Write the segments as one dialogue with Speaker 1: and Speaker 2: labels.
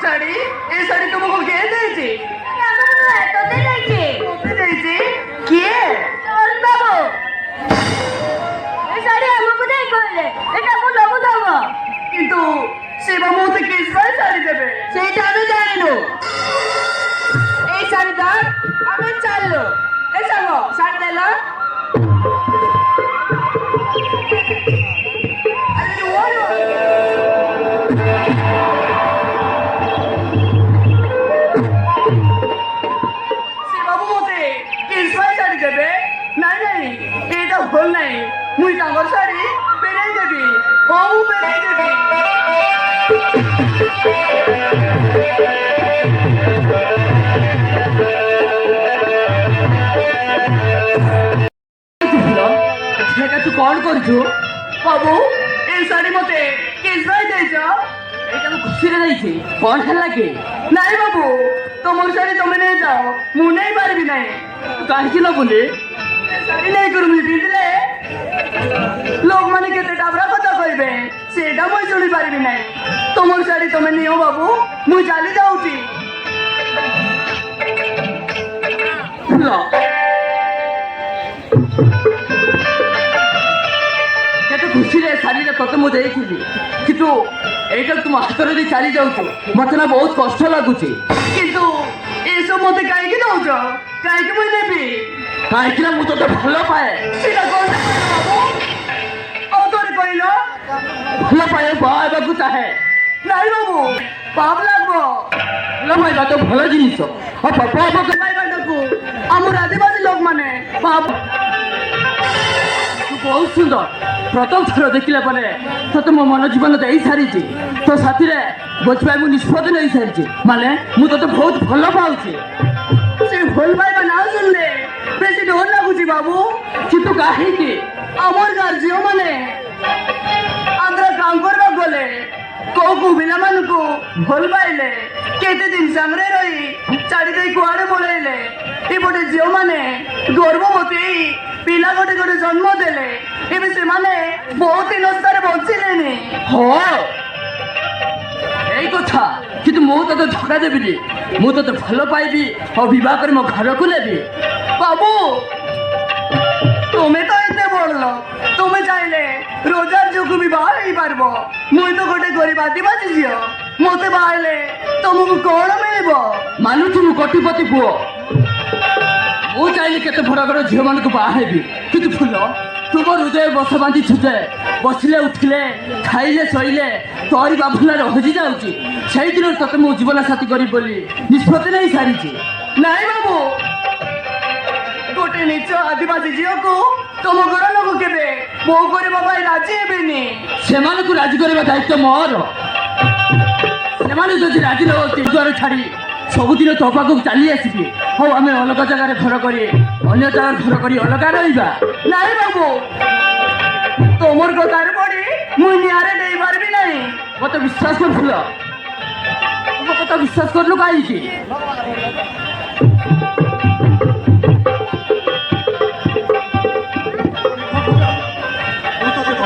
Speaker 1: শাড়ি, এই শাড়ি তোমাকে কে দিয়েছে?
Speaker 2: তোতে দিয়েছে।
Speaker 1: তোকে দিয়েছে? কে?
Speaker 2: অরুণ বাবু, এই শাড়ি আমার কোথায় করলে? এটা কোন বাবু দেবো?
Speaker 1: কিন্তু সেবা মতে কেসবাই শাড়ি দেবে
Speaker 2: সেইটা আমি জানি না। এই শাড়িটা আমি চাইলো। এই যাবো শাড়ি দিল।
Speaker 1: আরে ওই সেবাবু মতে কেসবাই শাড়ি দেবে? নাই নাই, এটা ভুল নাই। মুই ডাঙর শাড়ি পেরাই দেবি, ও পেরাই দেবি।
Speaker 3: সেটা তুই কল করছো?
Speaker 1: বাবু এই শাড়ি মতে কেসবাই দিয়েছ?
Speaker 3: এটা তো খুশিরে যাইছে, কল খেলা কে?
Speaker 1: নাই বাবু, তোমার শাড়ি তুমি নিয়ে যাও, মনেই পারবি নাই।
Speaker 3: কাহিছিল বলে
Speaker 1: শাড়ি নাই করবি পিঁধলে লোক মানে কেতে ডাবরা কথা কইবে, সেটা মই শুনি পারবি নাই। তোমার শাড়ি তুমি নিও বাবু, মুই চালি যাউছি।
Speaker 3: କେତେ ଖୁସିରେ ଶାଢ଼ୀରେ ତତେ ମୁଁ ଦେଇଥିଲି, କିନ୍ତୁ ଏଇଟା ତୁମ ହାତରେ ଦେଇ ଚାଲି ଯାଉଛୁ, ମତେ ନା ବହୁତ କଷ୍ଟ ଲାଗୁଛି।
Speaker 1: কিন্তু এসব মতে কাইকি দৌছ? কাইকি মুই নেবি?
Speaker 3: କାହିଁକି ନା ମୁଁ ତତେ ଭଲ ପାଏ।
Speaker 1: সেটা করতে পারো বাবু? অতরে কইল
Speaker 3: ଭଲ ପାଏ, ବାହା ହେବାକୁ ଚାହେଁ।
Speaker 1: নাই বাবু, পাপ লাগবো।
Speaker 3: ଭଲ ପାଇବା ତ ଭଲ ଜିନିଷ। ଆଉ ପାପ ହବ
Speaker 1: পাইবাটাকু আমার আদিবাসী লোক মানে পাপ।
Speaker 3: ତୁ ବହୁତ ସୁନ୍ଦର। ପ୍ରଥମ ଥର ଦେଖିଲା ପରେ ତତେ ମୋ ମନ ଜୀବନ ଦେଇ ସାରିଛି। ତୋ ସାଥିରେ ବଞ୍ଚିବା ମୁଁ ନିଷ୍ପତ୍ତି ନେଇ ସାରିଛି, ମାନେ ମୁଁ ତତେ ବହୁତ ଭଲ ପାଉଛି।
Speaker 1: সে ভুল পাইবা না শুনলে বেশি ডর লাগুছি বাবু।
Speaker 3: কিন্তু କାହିଁକି?
Speaker 1: আমার গার্জিও মানে আমরা কাম করবা গলে কৌকু বিনা মানুকু ভুল পাইলে কেতে দিন সামনে রই চারি দেই কুয়াড়ে পড়াইলে এপটে ঝিও মানে গর্ভবতী পিলা গোটে গোটে জন্ম দেলে এবে সেমানে বহুত হিনস্তারে বঞ্চিলেনি।
Speaker 3: ହଁ ଏଇ କଥା, କିନ୍ତୁ ମୁଁ ତତେ ଧୋକା ଦେବିନି। ମୁଁ ତତେ ଭଲ ପାଇବି ଆଉ ବିବାହ କରି ମୋ ଘରକୁ ନେବି।
Speaker 1: বাবু তুমি তো এতে বললো তুমি চাইলে রোজার যোগু বিবাহ হই পারবো। মুই তো গোটে গরিব আদিবাসী ঝিও, মতে বাহাইলে তোমাকে কଣ মিলিব?
Speaker 3: ମାନୁଛୁ ମୁଁ କୋଟିପତି ପୁଅ। ମୁଁ ଚାହିଁଲି କେତେ ବଡ଼ ବଡ଼ ଝିଅମାନଙ୍କୁ ବାହା ହେବି, କିନ୍ତୁ ଫୁଲ ତୁମ ହୃଦୟ ବସ ବାନ୍ଧିଛୁ ଯେ ବସିଲେ ଉଠିଲେ ଖାଇଲେ ଶୋଇଲେ ତୋରି ବାବୁଲାରେ ହଜି ଯାଉଛି। ସେଇଦିନରୁ ତତେ ମୁଁ ଜୀବନ ସାଥୀ କରିବି ବୋଲି ନିଷ୍ପତ୍ତି ନେଇ ସାରିଛି।
Speaker 1: ନାଇଁ ବାବୁ, ଗୋଟେ ନିଚ ଆଦିବାସୀ ଝିଅକୁ ତମ ଘର ଲୋକ କେବେ ବୋହୂ କରିବା ପାଇଁ ରାଜି ହେବେନି।
Speaker 3: ସେମାନଙ୍କୁ ରାଜି କରିବା ଦାୟିତ୍ୱ ମୋର। ସେମାନେ ଯଦି ରାଜି ନ ହୁଅନ୍ତି ଦ୍ୱାର ଛାଡ଼ି ସବୁଦିନ ତୋ ପାଖକୁ ଚାଲି ଆସିବି। ହଉ ଆମେ ଅଲଗା ଜାଗାରେ ଘର କରି ଅନ୍ୟ ଜାଗାରେ ଘର କରି ଅଲଗା ରହିବା।
Speaker 1: ନାଇଁ ବାବୁ, ତମର କଥାରେ ପଡି ମୁଇଁ ନିଆଁରେ ଦେଇ ପାରିବି ନାହିଁ।
Speaker 3: ମତେ ବିଶ୍ୱାସ କର ଫୁଲ, ମୋ କଥା ବିଶ୍ୱାସ କରିଲୁ କାହିଁକି?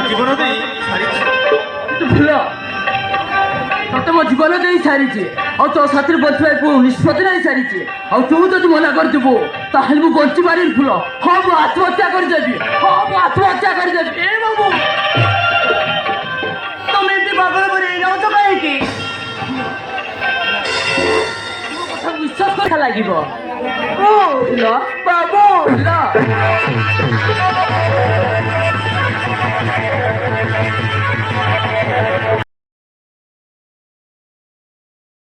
Speaker 4: ଜୀବନ ଦେଇ ସାରିଛି।
Speaker 3: ଫୁଲ ତତେ ମୋ ଜୀବନ ଦେଇ ସାରିଛି, ଆଉ ତୋ ସାଥିରେ ବଞ୍ଚିବାକୁ ନିଷ୍ପତ୍ତି ନେଇ ସାରିଛି। ଆଉ ତୁ ଯଦି ମନା କରିଥିବୁ ତାହେଲେ ମୁଁ ବଞ୍ଚି ପାରିବି ଫୁଲ। ହଁ ମୁଁ ଆତ୍ମହତ୍ୟା କରିଦେବି, ହଁ ମୁଁ ଆତ୍ମହତ୍ୟା କରିଦେବି।
Speaker 1: ଏ ବାବୁ, ତମେ ଏମିତି ପାଗଳ କରି ହେଇଯାଉଛ କାହିଁକି?
Speaker 3: ମୋ କଥା ବିଶ୍ୱାସ କରିବା ଲାଗିବ।
Speaker 1: ଓ
Speaker 3: ଫୁଲ
Speaker 1: ବାବୁ,
Speaker 3: ଫୁଲ